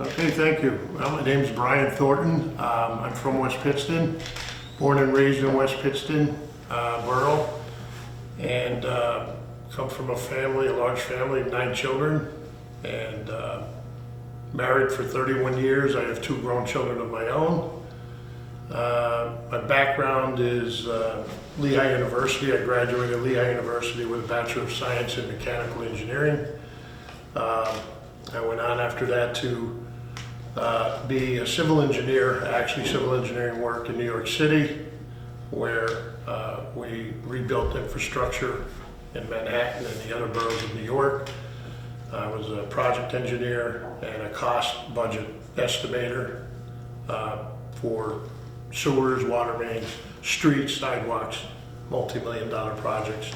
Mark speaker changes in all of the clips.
Speaker 1: Okay, thank you. Well, my name is Brian Thornton. I'm from West Pittston, born and raised in West Pittston borough, and come from a large family of 9 children, and married for 31 years. I have 2 grown children of my own. My background is Lehigh University. I graduated Lehigh University with a Bachelor of Science in Mechanical Engineering. I went on after that to be a civil engineer, actually civil engineering work in New York City, where we rebuilt infrastructure in Manhattan and the other boroughs of New York. I was a project engineer and a cost budget estimator for sewers, water mains, streets, sidewalks, multi-million-dollar projects.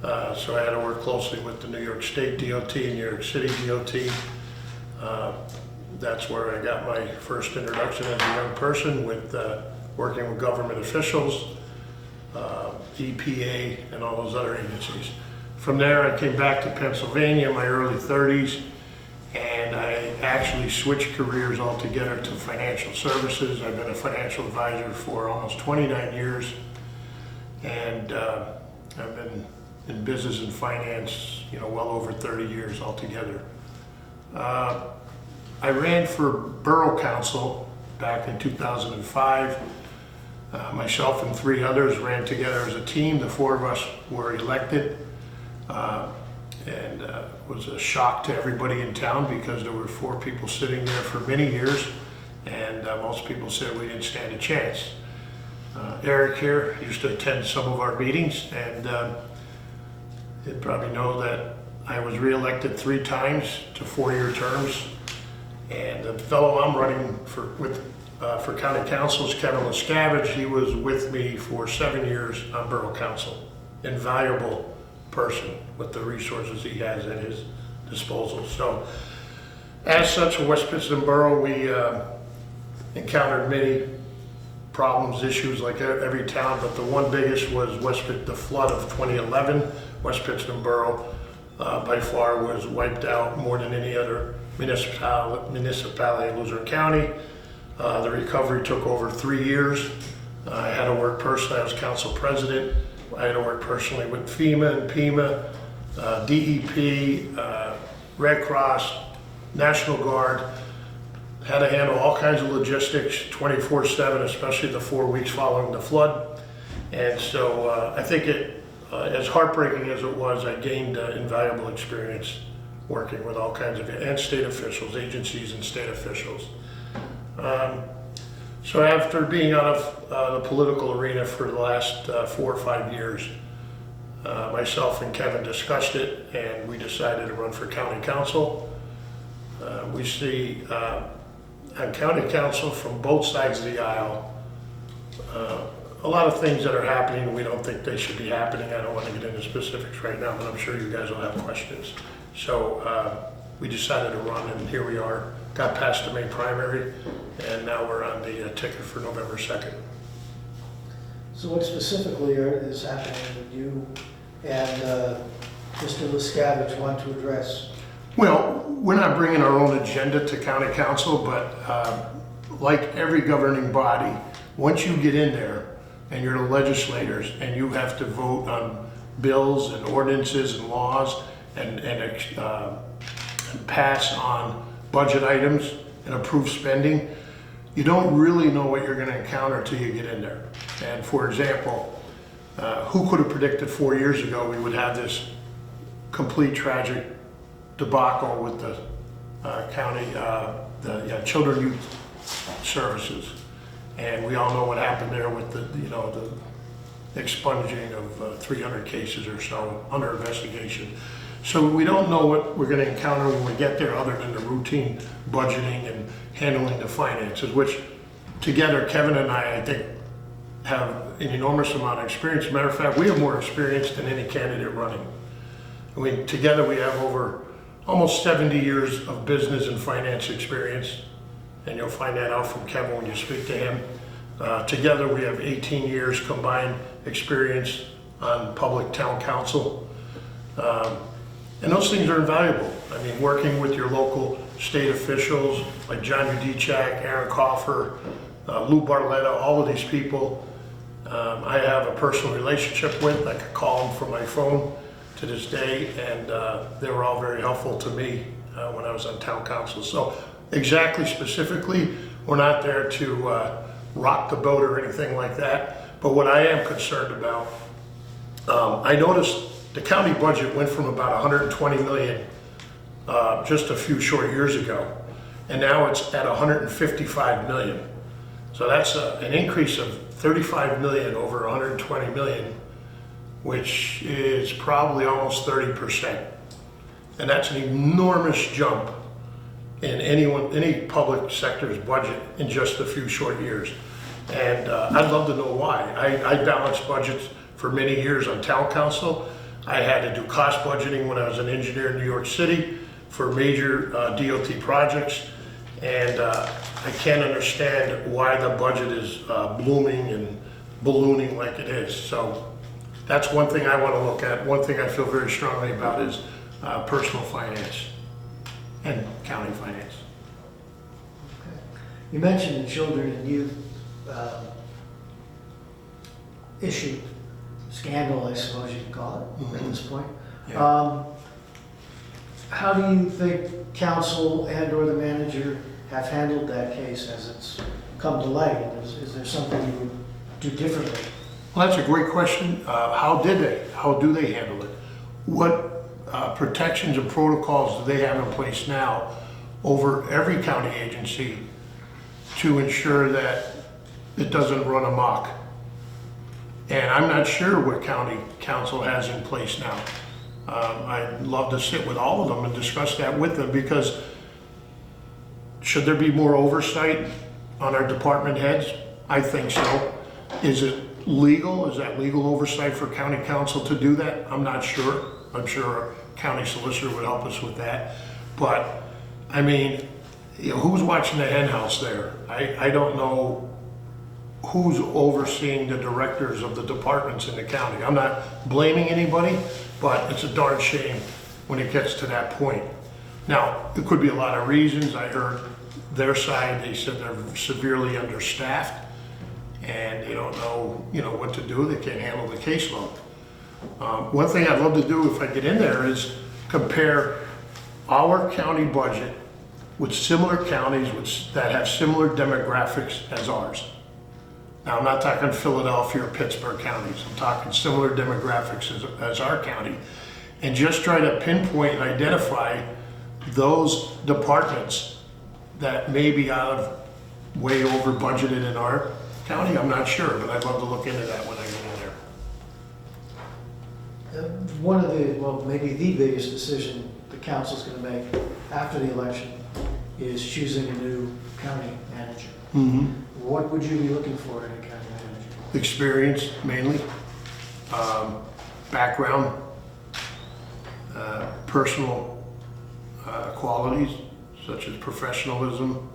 Speaker 1: So I had to work closely with the New York State DOT and New York City DOT. That's where I got my first introduction as a young person with working with government officials, EPA, and all those other agencies. From there, I came back to Pennsylvania in my early 30s, and I actually switched careers altogether to financial services. I've been a financial advisor for almost 29 years, and I've been in business and finance, well over 30 years altogether. I ran for Borough Council back in 2005. Myself and 3 others ran together as a team. The 4 of us were elected. And it was a shock to everybody in town because there were 4 people sitting there for many years, and most people said we didn't stand a chance. Eric here used to attend some of our meetings, and you'd probably know that I was re-elected 3 times to 4-year terms. And the fellow I'm running for county council is Kevin Lescavage. He was with me for 7 years on borough council. Invaluable person with the resources he has at his disposal. So, as such, in West Pittston Borough, we encountered many problems, issues like every town, but the one biggest was the flood of 2011. West Pittston Borough by far was wiped out more than any other municipality in Luzerne County. The recovery took over 3 years. I had to work personally. I was council president. I had to work personally with FEMA and PEMA, DEP, Red Cross, National Guard. Had to handle all kinds of logistics 24/7, especially the 4 weeks following the flood. And so I think as heartbreaking as it was, I gained invaluable experience working with all kinds of, and state officials, agencies and state officials. So after being out of the political arena for the last 4 or 5 years, myself and Kevin discussed it, and we decided to run for county council. We see on county council from both sides of the aisle a lot of things that are happening we don't think they should be happening. I don't want to get into specifics right now, but I'm sure you guys will have questions. So we decided to run, and here we are. Got past the May primary, and now we're on the ticket for November 2nd.
Speaker 2: So what specifically is happening that you and Mr. Lescavage want to address?
Speaker 1: Well, we're not bringing our own agenda to county council, but like every governing body, once you get in there and you're the legislators and you have to vote on bills and ordinances and laws and pass on budget items and approve spending, you don't really know what you're going to encounter until you get in there. And for example, who could have predicted 4 years ago we would have this complete tragic debacle with the county, children youth services, and we all know what happened there with the expunging of 300 cases or so under investigation. So we don't know what we're going to encounter when we get there, other than the routine budgeting and handling the finances, which together Kevin and I think have an enormous amount of experience. As a matter of fact, we have more experience than any candidate running. Together we have over almost 70 years of business and finance experience, and you'll find that out from Kevin when you speak to him. Together we have 18 years combined experience on public town council. And those things are invaluable. I mean, working with your local state officials like John Udechak, Aaron Coffer, Lou Barletta, all of these people I have a personal relationship with. I could call them from my phone to this day, and they were all very helpful to me when I was on town council. So exactly, specifically, we're not there to rock the boat or anything like that. But what I am concerned about, I noticed the county budget went from about 120 million just a few short years ago, and now it's at 155 million. So that's an increase of 35 million over 120 million, which is probably almost 30%. And that's an enormous jump in any public sector's budget in just a few short years. And I'd love to know why. I balanced budgets for many years on town council. I had to do cost budgeting when I was an engineer in New York City for major DOT projects. And I can't understand why the budget is blooming and ballooning like it is. So that's one thing I want to look at. One thing I feel very strongly about is personal finance and county finance.
Speaker 2: Okay. You mentioned the children and youth issue, scandal, I suppose you could call it at this point.
Speaker 1: Yeah.
Speaker 2: How do you think council and or the manager have handled that case as it's come to light? Is there something you would do differently?
Speaker 1: Well, that's a great question. How do they handle it? What protections and protocols do they have in place now over every county agency to ensure that it doesn't run amok? And I'm not sure what county council has in place now. I'd love to sit with all of them and discuss that with them, because should there be more oversight on our department heads? I think so. Is it legal? Is that legal oversight for county council to do that? I'm not sure. I'm sure our county solicitor would help us with that. But I mean, who's watching the hen house there? I don't know who's overseeing the directors of the departments in the county. I'm not blaming anybody, but it's a darn shame when it gets to that point. Now, there could be a lot of reasons. I heard their side, they said they're severely understaffed and they don't know, what to do. They can't handle the caseload. One thing I'd love to do if I get in there is compare our county budget with similar counties that have similar demographics as ours. Now, I'm not talking Philadelphia or Pittsburgh counties. I'm talking similar demographics as our county, and just try to pinpoint and identify those departments that may be way over budgeted in our county. I'm not sure, but I'd love to look into that when I get in there.
Speaker 2: One of maybe the biggest decision the council's going to make after the election is choosing a new county manager.
Speaker 1: Mm-hmm.
Speaker 2: What would you be looking for in a county manager?
Speaker 1: Experience, mainly. Background. Personal qualities, such as professionalism.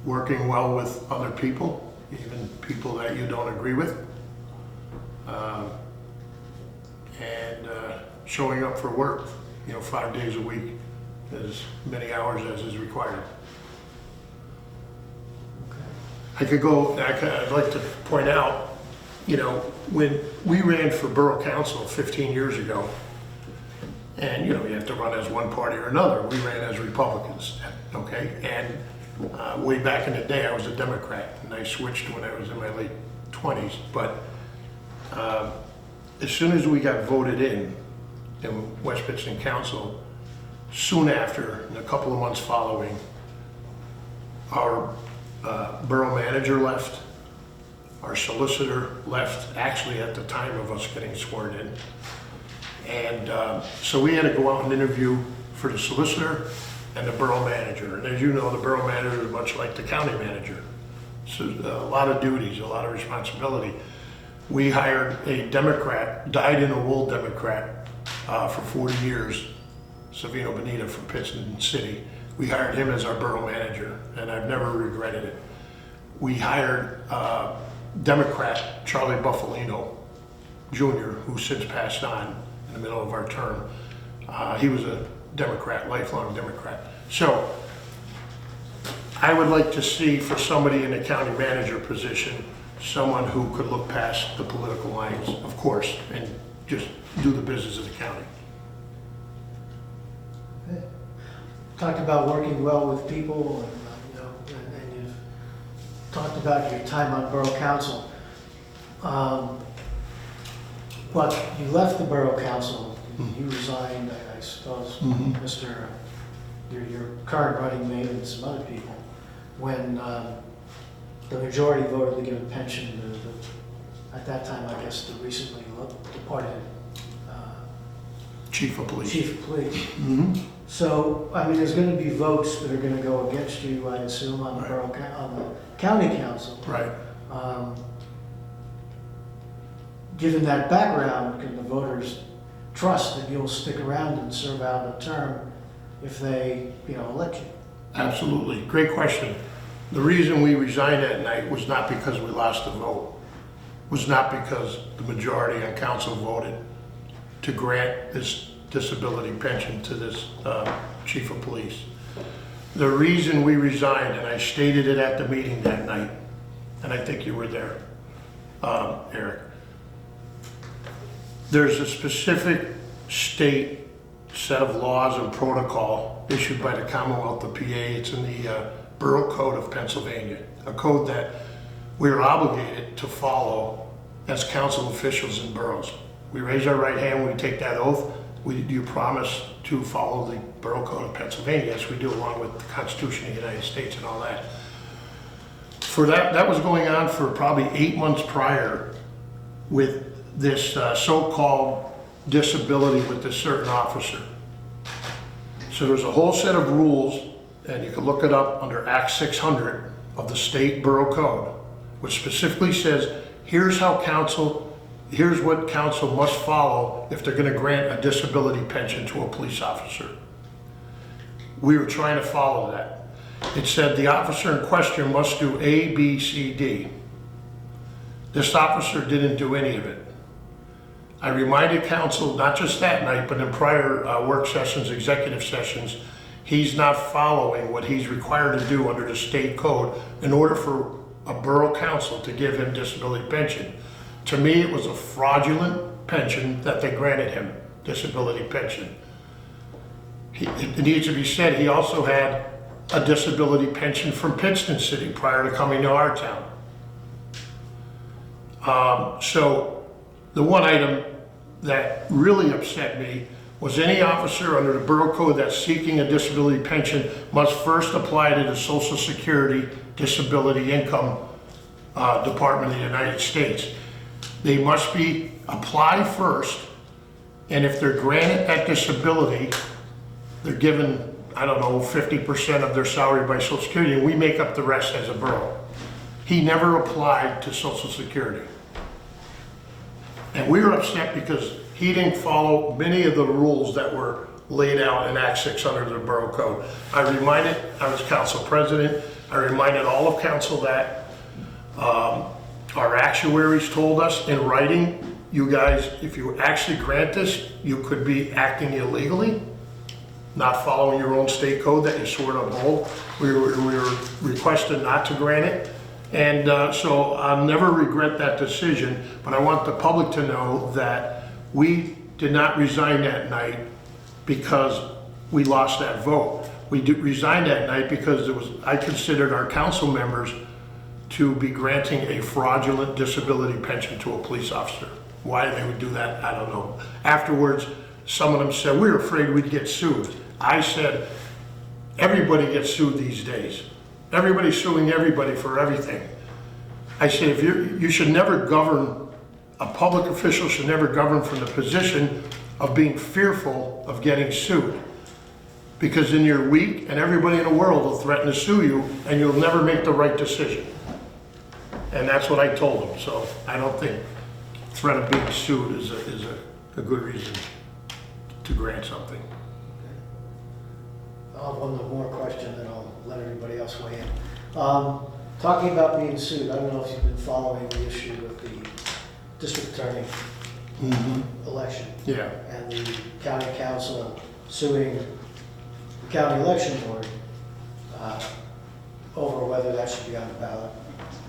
Speaker 1: Working well with other people, even people that you don't agree with. And showing up for work, 5 days a week, as many hours as is required. I'd like to point out, when we ran for borough council 15 years ago, and you have to run as one party or another. We ran as Republicans, okay? And way back in the day, I was a Democrat, and I switched when I was in my late 20s. But as soon as we got voted in West Pittston Council, soon after, in a couple of months following, our borough manager left, our solicitor left, actually at the time of us getting sworn in. And so we had to go out and interview for the solicitor and the borough manager. And as you know, the borough manager is much like the county manager. So a lot of duties, a lot of responsibility. We hired a Democrat, dyed-in-the-wool Democrat for 40 years, Savino Benita from Pittston City. We hired him as our borough manager, and I've never regretted it. We hired Democrat Charlie Buffalino Jr., who since passed on in the middle of our term. He was a Democrat, lifelong Democrat. So I would like to see for somebody in a county manager position, someone who could look past the political lines, of course, and just do the business of the county.
Speaker 2: Talked about working well with people, and, and you've talked about your time on Borough Council. But you left the Borough Council, you resigned, I suppose, Mr., your current running mate and some other people, when the majority voted to give a pension to at that time, I guess, the recently departed
Speaker 1: Chief of Police.
Speaker 2: Chief of Police. So, I mean, there's going to be votes that are going to go against you, I assume, on the on the county council.
Speaker 1: Right.
Speaker 2: Given that background, can the voters trust that you'll stick around and serve out a term if they, elect you?
Speaker 1: Absolutely. Great question. The reason we resigned that night was not because we lost the vote. Was not because the majority on council voted to grant this disability pension to this chief of police. The reason we resigned, and I stated it at the meeting that night, and I think you were there, Eric, there's a specific state set of laws and protocol issued by the Commonwealth of PA. It's in the Borough Code of Pennsylvania, a code that we're obligated to follow as council officials in boroughs. We raise our right hand when we take that oath. You promise to follow the Borough Code of Pennsylvania. Yes, we do, along with the Constitution of the United States and all that. For that was going on for probably 8 months prior with this so-called disability with this certain officer. So there's a whole set of rules, and you can look it up under Act 600 of the State Borough Code, which specifically says, here's what council must follow if they're going to grant a disability pension to a police officer. We were trying to follow that. It said the officer in question must do A, B, C, D. This officer didn't do any of it. I reminded council, not just that night, but in prior work sessions, executive sessions, he's not following what he's required to do under the state code in order for a borough council to give him disability pension. To me, it was a fraudulent pension that they granted him, disability pension. It needs to be said, he also had a disability pension from Pittston City prior to coming to our town. So the one item that really upset me was any officer under the Borough Code that's seeking a disability pension must first apply to the Social Security Disability Income Department of the United States. They must apply first, and if they're granted that disability, they're given, 50% of their salary by Social Security, and we make up the rest as a borough. He never applied to Social Security. And we were upset because he didn't follow many of the rules that were laid out in Act 600 of the Borough Code. I was council president, I reminded all of council that our actuaries told us in writing, you guys, if you actually grant this, you could be acting illegally, not following your own state code that you swore to uphold. We were requested not to grant it. And so I'll never regret that decision, but I want the public to know that we did not resign that night because we lost that vote. We resigned that night because I considered our council members to be granting a fraudulent disability pension to a police officer. Why they would do that, I don't know. Afterwards, some of them said, we were afraid we'd get sued. I said, everybody gets sued these days. Everybody's suing everybody for everything. I said, you should never govern, a public official should never govern from the position of being fearful of getting sued. Because then you're weak and everybody in the world will threaten to sue you and you'll never make the right decision. And that's what I told them. So I don't think threat of being sued is a good reason to grant something.
Speaker 2: I'll have one more question, then I'll let everybody else weigh in. Talking about being sued, I don't know if you've been following the issue with the district attorney election.
Speaker 1: Yeah.
Speaker 2: And the county council suing the county election board over whether that should be on the ballot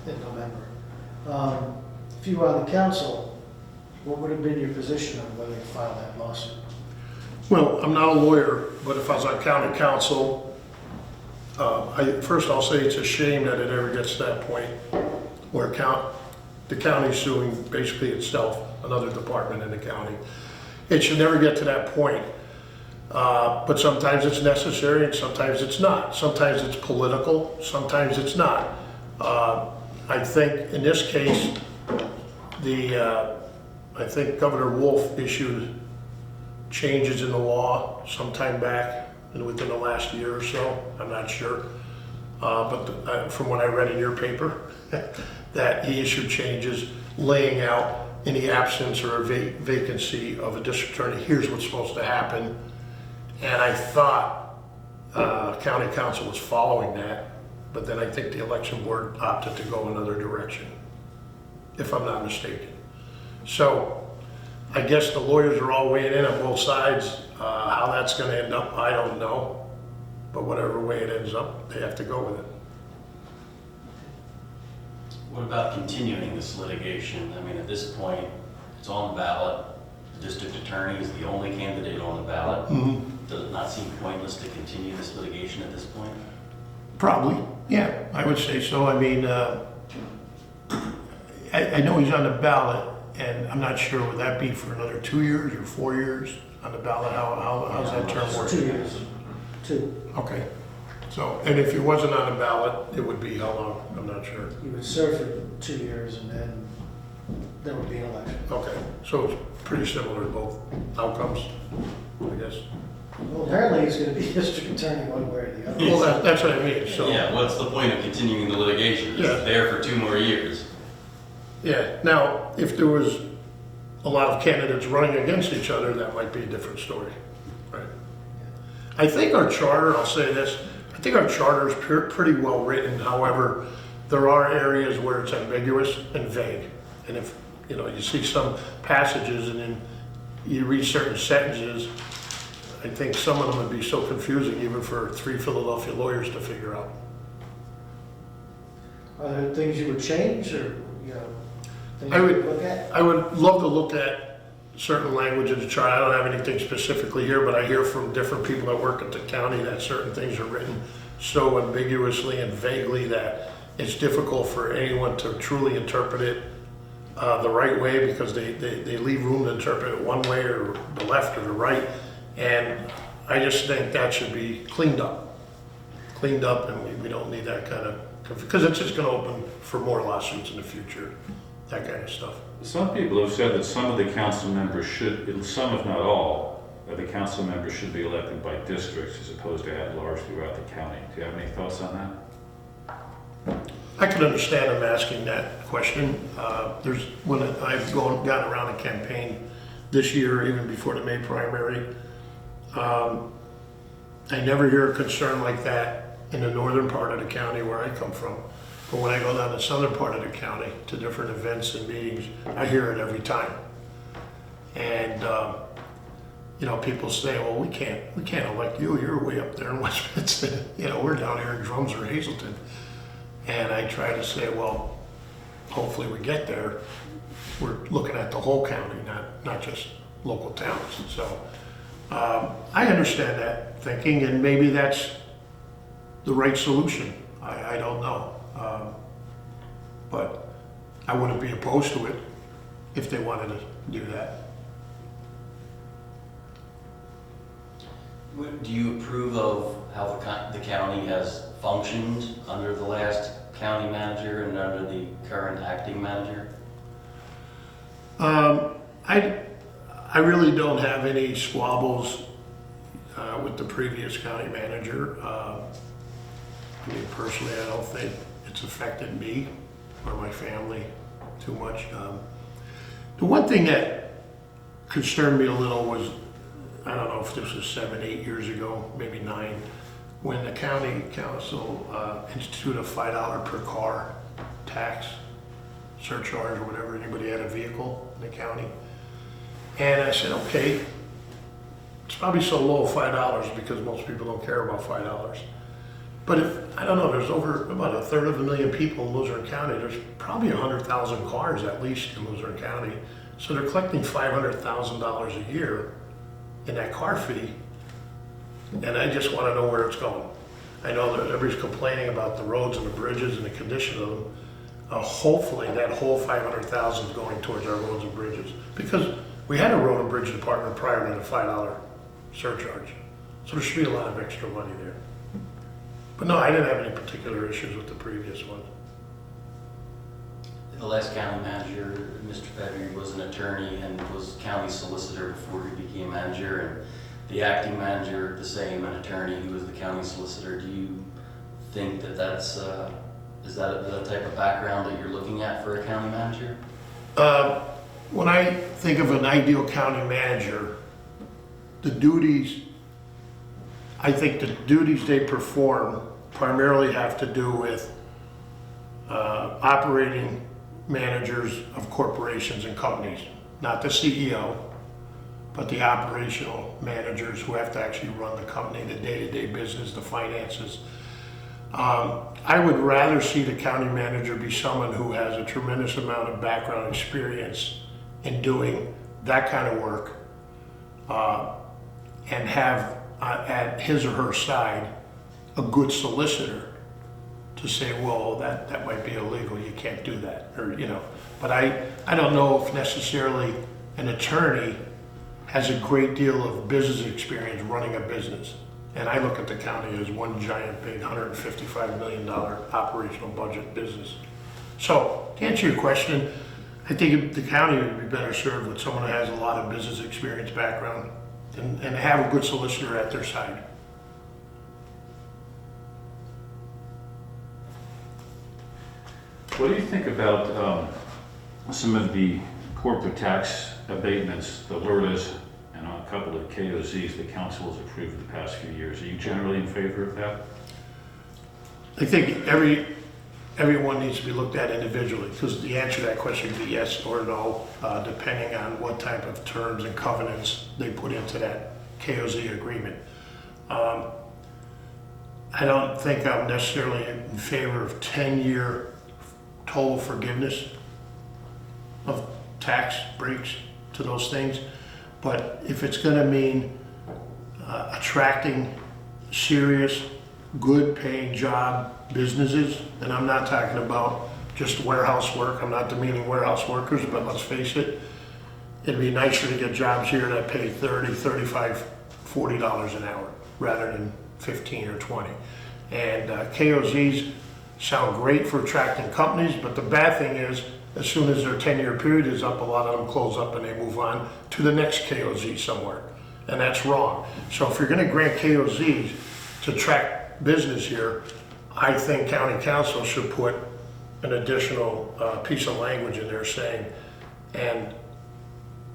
Speaker 2: in November. If you were on the council, what would have been your position on whether to file that lawsuit?
Speaker 1: Well, I'm not a lawyer, but if I was on county council, first I'll say it's a shame that it ever gets to that point where the county's suing basically itself, another department in the county. It should never get to that point. But sometimes it's necessary and sometimes it's not. Sometimes it's political, sometimes it's not. I think in this case, I think Governor Wolf issued changes in the law sometime back and within the last year or so, I'm not sure. But from what I read in your paper, that he issued changes laying out in the absence or a vacancy of a district attorney, here's what's supposed to happen. And I thought county council was following that, but then I think the election board opted to go another direction, if I'm not mistaken. So I guess the lawyers are all weighing in on both sides. How that's going to end up, I don't know. But whatever way it ends up, they have to go with it.
Speaker 3: What about continuing this litigation? I mean, at this point, it's on the ballot. The district attorney is the only candidate on the ballot.
Speaker 1: Mm-hmm.
Speaker 3: Does it not seem pointless to continue this litigation at this point?
Speaker 1: Probably, yeah, I would say so. I mean, I know he's on the ballot, and I'm not sure, would that be for another 2 years or 4 years on the ballot? How's that term work?
Speaker 2: 2 years. 2.
Speaker 1: Okay. So, and if he wasn't on the ballot, it would be how long? I'm not sure.
Speaker 2: You would serve for 2 years and then there would be an election.
Speaker 1: Okay, so it's pretty similar to both outcomes, I guess.
Speaker 2: Well, apparently he's going to be district attorney one way or the other.
Speaker 1: Well, that's what I mean, so.
Speaker 3: Yeah, what's the point of continuing the litigation? It's
Speaker 1: Yeah.
Speaker 3: there for 2 more years.
Speaker 1: Yeah, now, if there was a lot of candidates running against each other, that might be a different story, right? I think our charter, I'll say this, I think our charter is pretty well written. However, there are areas where it's ambiguous and vague. And if, you see some passages and then you read certain sentences, I think some of them would be so confusing even for 3 Philadelphia lawyers to figure out.
Speaker 2: Are there things you would change or, things
Speaker 1: I
Speaker 2: you
Speaker 1: would-
Speaker 2: would look at?
Speaker 1: I would love to look at certain language in the chart. I don't have anything specifically here, but I hear from different people that work at the county that certain things are written so ambiguously and vaguely that it's difficult for anyone to truly interpret it the right way, because they leave room to interpret it one way or the left or the right. And I just think that should be cleaned up, and we don't need that kind of, because it's just going to open for more lawsuits in the future, that kind of stuff.
Speaker 4: Some people have said that some of the council members should, some if not all, of the council members should be elected by districts as opposed to at large throughout the county. Do you have any thoughts on that?
Speaker 1: I can understand him asking that question. When I've gone around a campaign this year, even before the May primary, I never hear a concern like that in the northern part of the county where I come from. But when I go down the southern part of the county to different events and meetings, I hear it every time. And people say, well, we can't elect you. You're way up there in Westminster. We're down here in Drums or Hazelton. And I try to say, well, hopefully we get there. We're looking at the whole county, not just local towns. So I understand that thinking, and maybe that's the right solution. I don't know. But I wouldn't be opposed to it if they wanted to do that.
Speaker 3: Do you approve of how the county has functioned under the last county manager and under the current acting manager?
Speaker 1: I really don't have any squabbles with the previous county manager. Personally, I don't think it's affected me or my family too much. The one thing that concerned me a little was, I don't know if this was 7, 8 years ago, maybe 9, when the county council instituted a $5 per car tax surcharge or whatever, anybody had a vehicle in the county. And I said, okay, It's probably so low, $5, because most people don't care about $5. But if, I don't know, there's over about 1/3 people in Luzerne County, there's probably 100,000 cars at least in Luzerne County. So they're collecting $500,000 a year in that car fee. And I just want to know where it's going. I know that everybody's complaining about the roads and the bridges and the condition of them. Hopefully that whole 500,000 is going towards our roads and bridges. Because we had a road and bridge department prior to the $5 surcharge. So there should be a lot of extra money there. But no, I didn't have any particular issues with the previous one.
Speaker 3: The last county manager, Mr. Petrie, was an attorney and was county solicitor before he became manager, and the acting manager, the same, an attorney who was the county solicitor. Do you think that that's, is that the type of background that you're looking at for a county manager?
Speaker 1: When I think of an ideal county manager, the duties, I think the duties they perform primarily have to do with operating managers of corporations and companies, not the CEO, but the operational managers who have to actually run the company, the day-to-day business, the finances. I would rather see the county manager be someone who has a tremendous amount of background experience in doing that kind of work, and have at his or her side a good solicitor to say, well, that might be illegal, you can't do that, or, you know. But I don't know if necessarily an attorney has a great deal of business experience running a business. And I look at the county as one giant big $155 million operational budget business. So to answer your question, I think the county would be better served with someone who has a lot of business experience background and have a good solicitor at their side.
Speaker 4: What do you think about some of the corporate tax abatements, the LERTAs, and a couple of KOZs the council has approved the past few years? Are you generally in favor of that?
Speaker 1: I think everyone needs to be looked at individually, because the answer to that question could be yes or no, depending on what type of terms and covenants they put into that KOZ agreement. I don't think I'm necessarily in favor of 10-year total forgiveness of tax breaks to those things, but if it's going to mean attracting serious, good paying job businesses, and I'm not talking about just warehouse work, I'm not demeaning warehouse workers, but let's face it, it'd be nicer to get jobs here that pay $30, $35, $40 an hour rather than 15 or 20. And KOZs sound great for attracting companies, but the bad thing is, as soon as their 10-year period is up, a lot of them close up and they move on to the next KOZ somewhere. And that's wrong. So if you're gonna grant KOZs to attract business here, I think county council should put an additional piece of language in there saying, and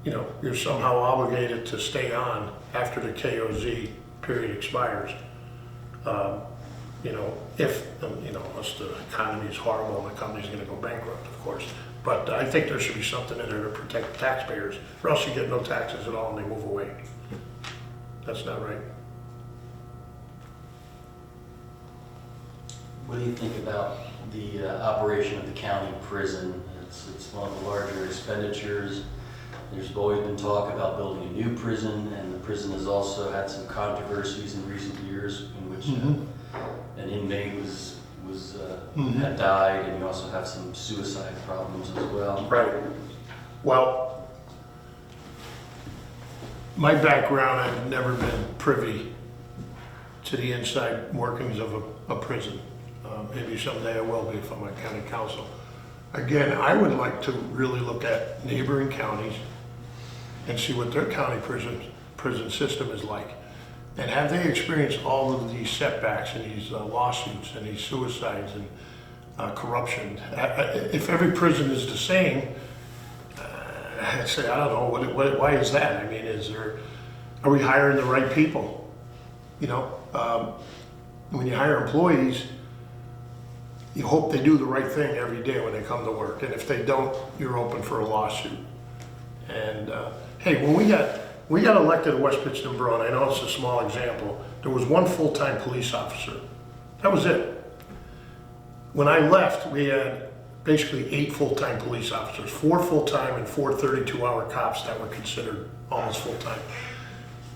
Speaker 1: you know, you're somehow obligated to stay on after the KOZ period expires. You know, if, you know, unless the economy is horrible and the company's gonna go bankrupt, of course. But I think there should be something in there to protect the taxpayers, or else you get no taxes at all and they move away. That's not right.
Speaker 3: What do you think about the operation of the county prison? It's one of the larger expenditures. There's always been talk about building a new prison, and the prison has also had some controversies in recent years in which an inmate had died, and you also have some suicide problems as well.
Speaker 1: Right. Well, my background, I've never been privy to the inside workings of a prison. Maybe someday I will be if I'm on county council. Again, I would like to really look at neighboring counties and see what their county prison system is like. And have they experienced all of these setbacks and these lawsuits and these suicides and corruption? If every prison is the same, I say, I don't know, why is that? I mean, are we hiring the right people? You know, when you hire employees, you hope they do the right thing every day when they come to work. And if they don't, you're open for a lawsuit. And hey, when we got we got elected in West Pittston Borough, and I know it's a small example. There was one full-time police officer. That was it. When I left, we had basically 8 full-time police officers, 4 full-time and 4 32-hour cops that were considered almost full-time.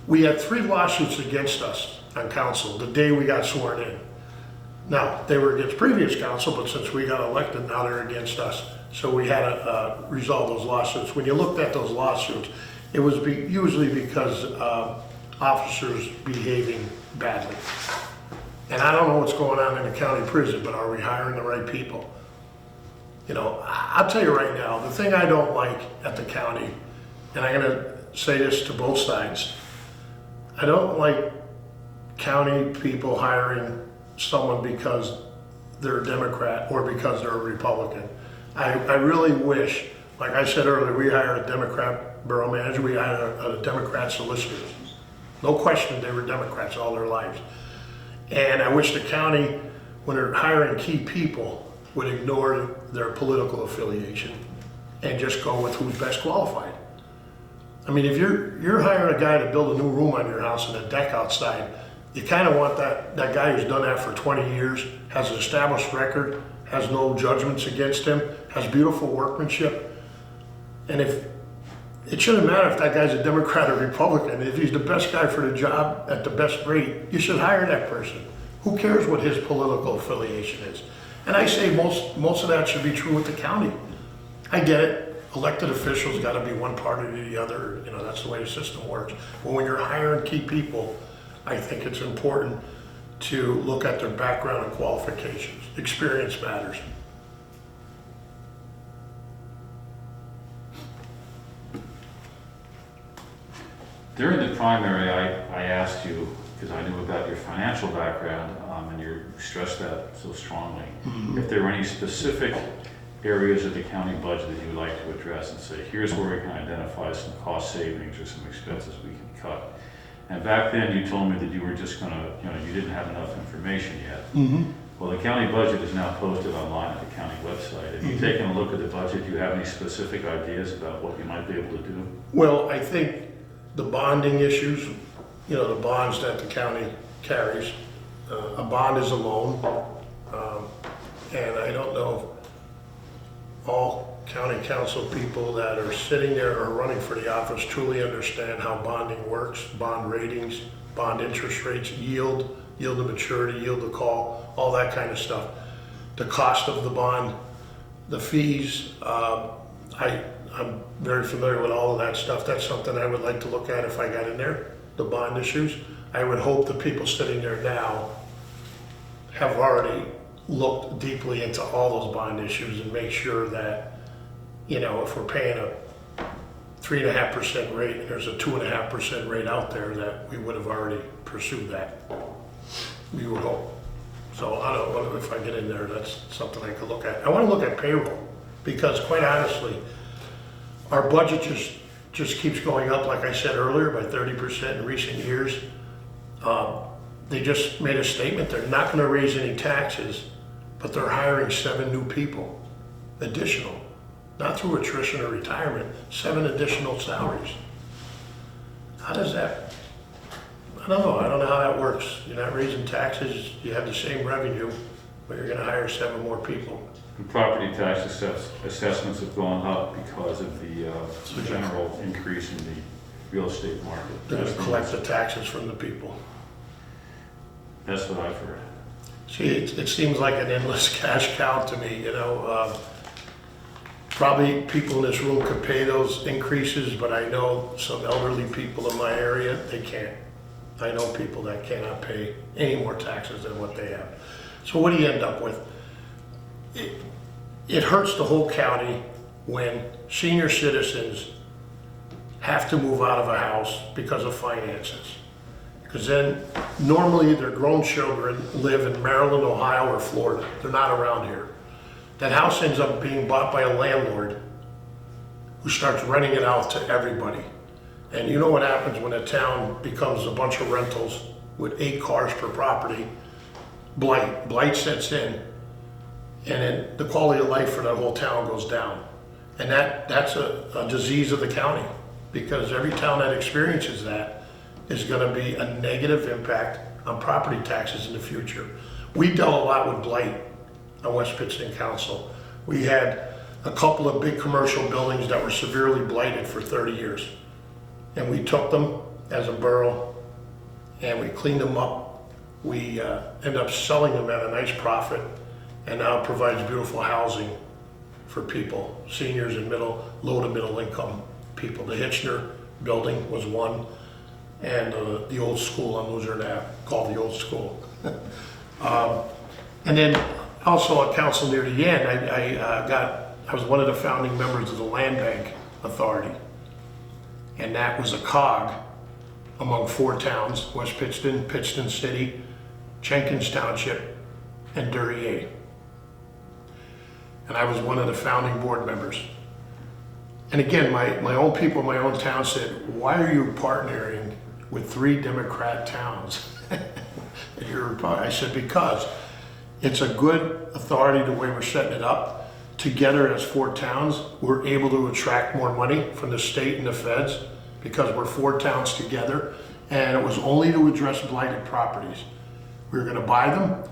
Speaker 1: We had 3 lawsuits against us on council the day we got sworn in. Now, they were against previous council, but since we got elected, now they're against us. So we had to resolve those lawsuits. When you looked at those lawsuits, it was usually because officers behaving badly. And I don't know what's going on in the county prison, but are we hiring the right people? You know, I'll tell you right now, the thing I don't like at the county, and I'm gonna say this to both sides, I don't like county people hiring someone because they're a Democrat or because they're a Republican. I really wish, like I said earlier, we hired a Democrat borough manager, we hired a Democrat solicitor. No question they were Democrats all their lives. And I wish the county, when they're hiring key people, would ignore their political affiliation and just go with who's best qualified. I mean, if you're hiring a guy to build a new room on your house and a deck outside, you kind of want that guy who's done that for 20 years, has an established record, has no judgments against him, has beautiful workmanship. And if it shouldn't matter if that guy's a Democrat or Republican. If he's the best guy for the job at the best rate, you should hire that person. Who cares what his political affiliation is? And I say most of that should be true with the county. I get it. Elected officials got to be one party to the other. You know, that's the way the system works. But when you're hiring key people, I think it's important to look at their background and qualifications. Experience matters.
Speaker 4: During the primary, I asked you, because I knew about your financial background, and you stressed that so strongly, if there were any specific areas of the county budget that you would like to address and say, here's where we can identify some cost savings or some expenses we can cut. And back then you told me that you were just gonna, you didn't have enough information yet. Well, the county budget is now posted online at the county website. Have you taken a look at the budget? Do you have any specific ideas about what you might be able to do?
Speaker 1: Well, I think the bonding issues, the bonds that the county carries, a bond is a loan. And I don't know if all county council people that are sitting there or running for the office truly understand how bonding works, bond ratings, bond interest rates, yield to maturity, yield to call, all that kind of stuff. The cost of the bond, the fees, I'm very familiar with all of that stuff. That's something I would like to look at if I got in there, the bond issues. I would hope the people sitting there now have already looked deeply into all those bond issues and make sure that, if we're paying a 3.5% rate and there's a 2.5% rate out there, that we would have already pursued that. We would hope. So I don't know if I get in there, that's something I could look at. I want to look at payroll because quite honestly, our budget just keeps going up, like I said earlier, by 30% in recent years. They just made a statement, they're not gonna raise any taxes, but they're hiring 7 new people, additional, not through attrition or retirement, 7 additional salaries. How does that, I don't know how that works. You're not raising taxes, you have the same revenue, but you're gonna hire 7 more people.
Speaker 4: And property tax assessments have gone up because of the general increase in the real estate market.
Speaker 1: They're gonna collect the taxes from the people.
Speaker 4: That's what I've heard.
Speaker 1: See, it seems like an endless cash cow to me, Probably people in this room could pay those increases, but I know some elderly people in my area, they can't. I know people that cannot pay any more taxes than what they have. So what do you end up with? It hurts the whole county when senior citizens have to move out of a house because of finances. Because then normally their grown children live in Maryland, Ohio, or Florida. They're not around here. That house ends up being bought by a landlord who starts renting it out to everybody. And you know what happens when a town becomes a bunch of rentals with 8 cars per property? Blight sets in, and then the quality of life for that whole town goes down. And that's a disease of the county. because every town that experiences that is gonna be a negative impact on property taxes in the future. We dealt a lot with blight on West Pittston Council. We had a couple of big commercial buildings that were severely blighted for 30 years. And we took them as a borough and we cleaned them up. We ended up selling them at a nice profit, and now it provides beautiful housing for people, seniors and low to middle income people. The Hitchner building was one, and the old school on Luzerne Ave, called the old school. And then also at council near the end, I was one of the founding members of the Land Bank Authority. And that was a cog among 4 towns: West Pittston, Pittston City, Jenkins Township, and Duryea. And I was one of the founding board members. And again, my own people, my own town said, why are you partnering with 3 Democrat towns? I said, because it's a good authority the way we're setting it up. Together as 4 towns, we're able to attract more money from the state and the feds because we're 4 towns together. And it was only to address blighted properties. We were gonna buy them,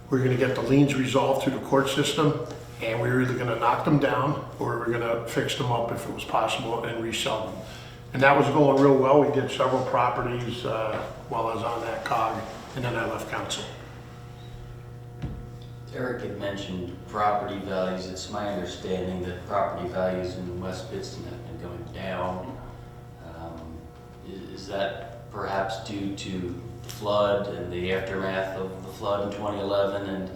Speaker 1: we were gonna get the liens resolved through the court system, and we were either gonna knock them down or we were gonna fix them up if it was possible and resell them. And that was going real well. We did several properties while I was on that cog, and then I left council.
Speaker 3: Eric had mentioned property values. It's my understanding that property values in West Pittston have been going down. Is that perhaps due to the flood and the aftermath of the flood in 2011? And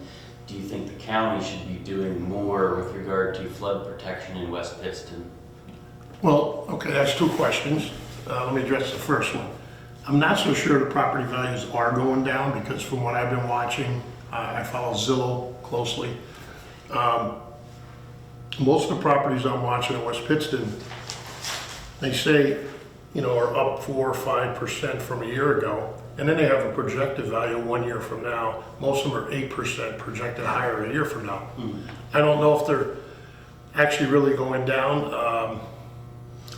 Speaker 3: do you think the county should be doing more with regard to flood protection in West Pittston?
Speaker 1: Well, okay, that's 2 questions. Let me address the first one. I'm not so sure the property values are going down, because from what I've been watching, I follow Zillow closely. Most of the properties I'm watching in West Pittston, they say, are up 4 or 5% from a year ago, and then they have a projected value 1 year from now. Most of them are 8% projected higher a year from now. I don't know if they're actually really going down.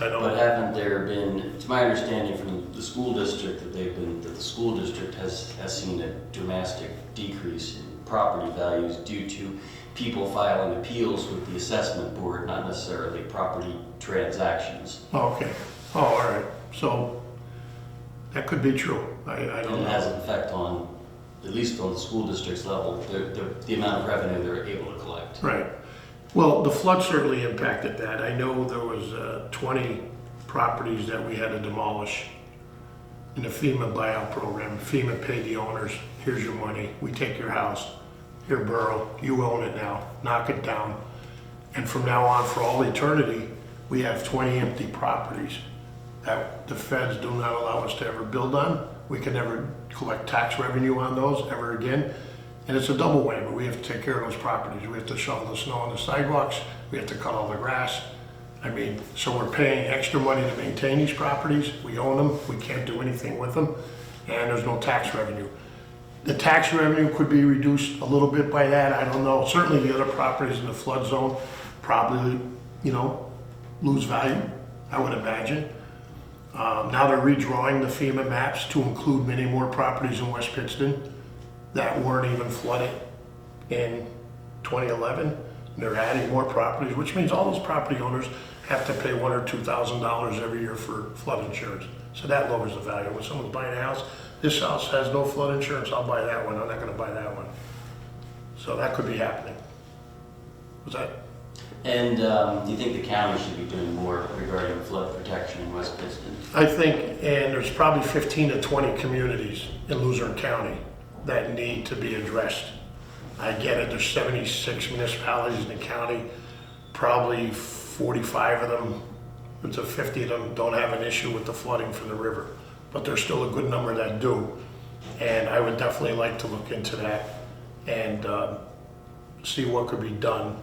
Speaker 1: I don't.
Speaker 3: But haven't there been, it's my understanding from the school district that the school district has seen a dramatic decrease in property values due to people filing appeals with the assessment board, not necessarily property transactions.
Speaker 1: Oh, okay. Oh, all right. So that could be true. I don't
Speaker 3: And it
Speaker 1: know.
Speaker 3: has an effect on, at least on the school district's level, the amount of revenue they're able to collect.
Speaker 1: Right. Well, the flood certainly impacted that. I know there was 20 properties that we had to demolish in the FEMA buyout program. FEMA paid the owners, here's your money, we take your house, here borough, you own it now, knock it down. And from now on, for all eternity, we have 20 empty properties that the feds do not allow us to ever build on. We can never collect tax revenue on those ever again. And it's a double whammy. We have to take care of those properties. We have to shovel the snow on the sidewalks. We have to cut all the grass. So we're paying extra money to maintain these properties. We own them. We can't do anything with them. And there's no tax revenue. The tax revenue could be reduced a little bit by that. I don't know. Certainly the other properties in the flood zone probably, lose value, I would imagine. Now they're redrawing the FEMA maps to include many more properties in West Pittston that weren't even flooded in 2011. They're adding more properties, which means all those property owners have to pay $1,000 or $2,000 every year for flood insurance. So that lowers the value. When someone's buying a house, this house has no flood insurance, I'll buy that one, I'm not gonna buy that one. So that could be happening. Was that?
Speaker 3: And do you think the county should be doing more regarding flood protection in West Pittston?
Speaker 1: I think, and there's probably 15 to 20 communities in Luzerne County that need to be addressed. I get it, there's 76 municipalities in the county, probably 45 of them, to 50 of them don't have an issue with the flooding from the river, but there's still a good number that do. And I would definitely like to look into that and see what could be done.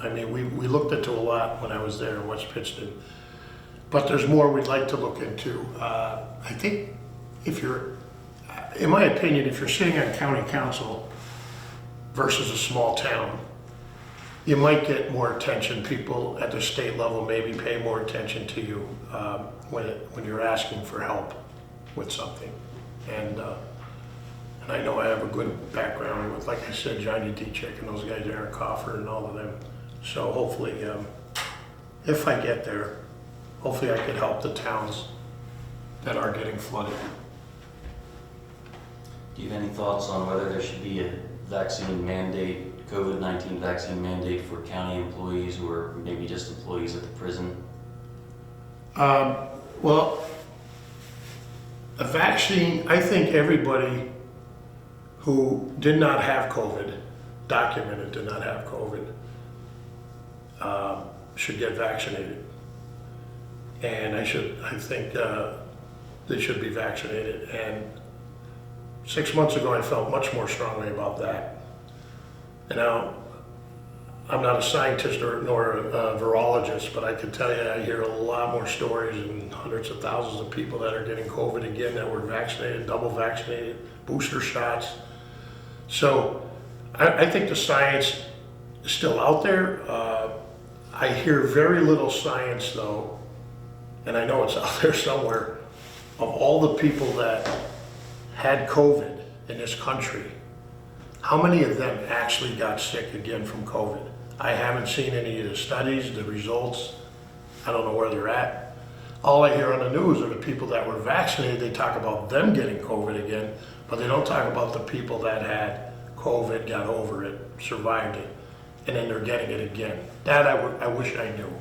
Speaker 1: We looked into a lot when I was there in West Pittston, but there's more we'd like to look into. I think in my opinion, if you're sitting on county council versus a small town, you might get more attention. People at the state level maybe pay more attention to you when you're asking for help with something. And I know I have a good background with, like I said, Johnny D. Chick and those guys, Eric Coffer and all of them. So hopefully, if I get there, hopefully I can help the towns that are getting flooded.
Speaker 3: Do you have any thoughts on whether there should be a vaccine mandate, COVID-19 vaccine mandate for county employees or maybe just employees at the prison?
Speaker 1: Well, a vaccine, I think everybody who did not have COVID, documented did not have COVID, should get vaccinated. And I think they should be vaccinated. And 6 months ago, I felt much more strongly about that. And now, I'm not a scientist nor a virologist, but I can tell you I hear a lot more stories and hundreds of thousands of people that are getting COVID again that were vaccinated, double vaccinated, booster shots. So I think the science is still out there. I hear very little science though, and I know it's out there somewhere, of all the people that had COVID in this country. How many of them actually got sick again from COVID? I haven't seen any of the studies, the results. I don't know where they're at. All I hear on the news are the people that were vaccinated. They talk about them getting COVID again, but they don't talk about the people that had COVID, got over it, survived it, and then they're getting it again. That I wish I knew.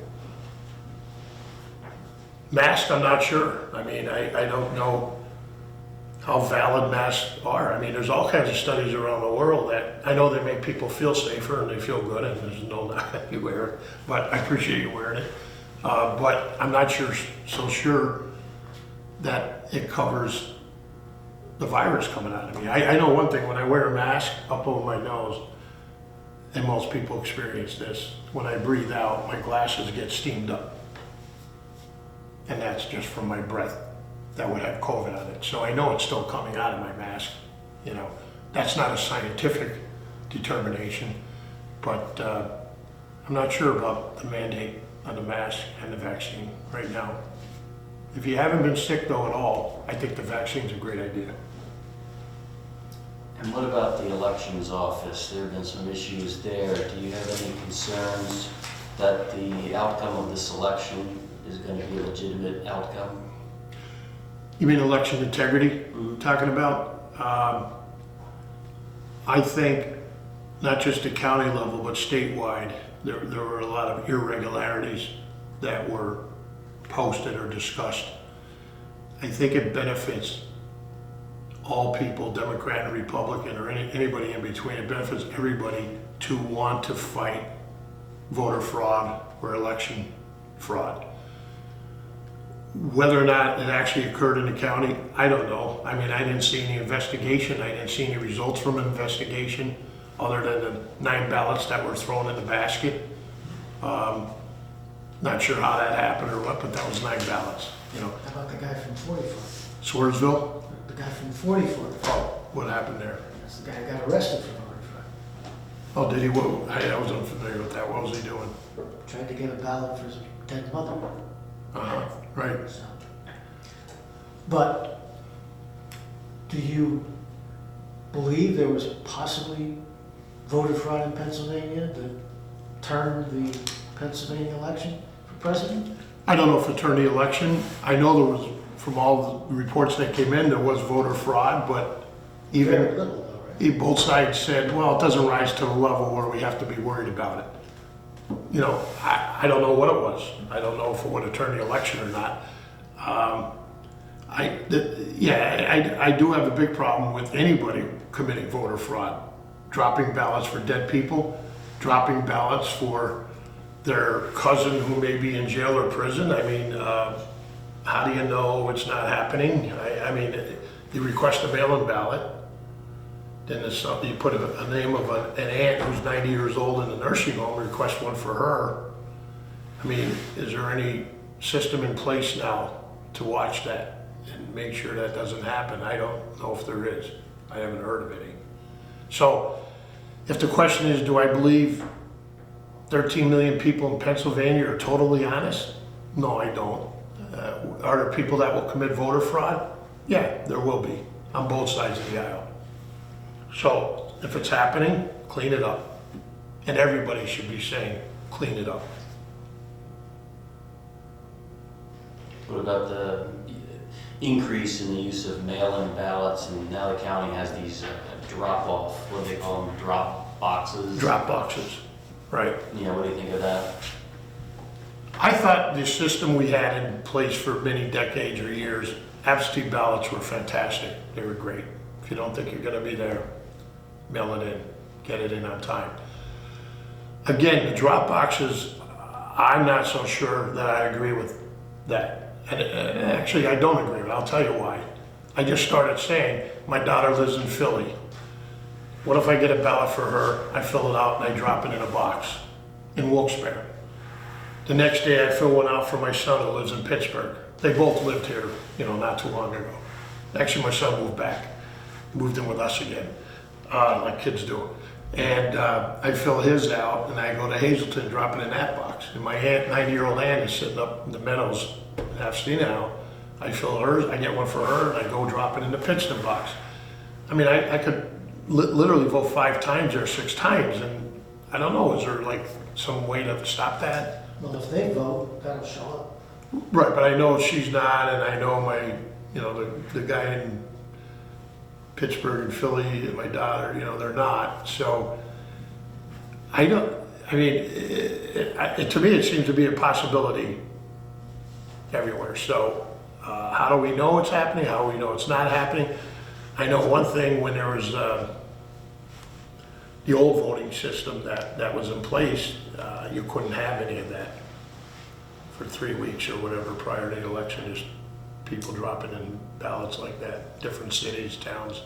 Speaker 1: Masks, I'm not sure. I mean, I don't know how valid masks are. I mean, there's all kinds of studies around the world that I know they make people feel safer and they feel good, and there's no doubt that you wear it, but I appreciate you wearing it. But I'm not so sure that it covers the virus coming out of me. I know one thing, when I wear a mask up over my nose, and most people experience this, when I breathe out, my glasses get steamed up. And that's just from my breath that would have COVID on it. So I know it's still coming out of my mask. You know, that's not a scientific determination, but I'm not sure about the mandate on the mask and the vaccine right now. If you haven't been sick though at all, I think the vaccine's a great idea.
Speaker 3: And what about the elections office? There have been some issues there. Do you have any concerns that the outcome of this election is going to be a legitimate outcome?
Speaker 1: You mean election integrity, talking about? I think not just at county level, but statewide, there were a lot of irregularities that were posted or discussed. I think it benefits all people, Democrat and Republican, or anybody in between. It benefits everybody to want to fight voter fraud or election fraud. Whether or not it actually occurred in the county, I don't know. I mean, I didn't see any investigation. I didn't see any results from an investigation other than the 9 ballots that were thrown in the basket. Not sure how that happened or what, but that was 9 ballots, you know.
Speaker 2: How about the guy from 44?
Speaker 1: Swervesville?
Speaker 2: The guy from 44.
Speaker 1: Oh, what happened there?
Speaker 2: That's the guy who got arrested for voter fraud.
Speaker 1: Oh, did he? Whoa, I was unfamiliar with that. What was he doing?
Speaker 2: Tried to get a ballot for his dead mother.
Speaker 1: Right.
Speaker 2: So, but do you believe there was possibly voter fraud in Pennsylvania that turned the Pennsylvania election for president?
Speaker 1: I don't know if it turned the election. I know there was, from all the reports that came in, there was voter fraud, but
Speaker 2: Very
Speaker 1: even
Speaker 2: little though, right?
Speaker 1: both sides said, well, it doesn't rise to the level where we have to be worried about it. You know, I don't know what it was. I don't know if it would have turned the election or not. I do have a big problem with anybody committing voter fraud, dropping ballots for dead people, dropping ballots for their cousin who may be in jail or prison. I mean, how do you know it's not happening? I mean, you request a mail-in ballot, then you put a name of an aunt who's 90 years old in a nursing home, request one for her. I mean, is there any system in place now to watch that and make sure that doesn't happen? I don't know if there is. I haven't heard of any. So if the question is, do I believe 13 million people in Pennsylvania are totally honest? No, I don't. Are there people that will commit voter fraud? Yeah, there will be, on both sides of the aisle. So if it's happening, clean it up. And everybody should be saying, clean it up.
Speaker 3: What about the increase in the use of mail-in ballots, and now the county has these drop-off, what do they call them, drop boxes?
Speaker 1: Drop boxes, right.
Speaker 3: Yeah, what do you think of that?
Speaker 1: I thought the system we had in place for many decades or years, absentee ballots were fantastic. They were great. If you don't think you're gonna be there, mail it in, get it in on time. Again, the drop boxes, I'm not so sure that I agree with that. And actually, I don't agree with it. I'll tell you why. I just started saying, my daughter lives in Philly. What if I get a ballot for her, I fill it out and I drop it in a box in Wilkes-Barre? The next day I fill one out for my son who lives in Pittsburgh. They both lived here, not too long ago. Actually, my son moved back, moved in with us again, like kids do. And I fill his out and I go to Hazleton, drop it in that box. And my 90-year-old aunt is sitting up in the meadows in Half-City now. I fill hers, I get one for her, and I go drop it in the Pittston box. I mean, I could literally vote 5 times or 6 times, and I don't know, is there like some way to stop that?
Speaker 2: Well, if they vote, that'll show up.
Speaker 1: Right, but I know she's not, and I know my, the guy in Pittsburgh and Philly, and my daughter, they're not. So I don't, I mean, to me, it seems to be a possibility everywhere. So how do we know it's happening? How do we know it's not happening? I know one thing, when there was the old voting system that was in place, you couldn't have any of that for 3 weeks or whatever prior to the election, just people dropping in ballots like that, different cities, towns.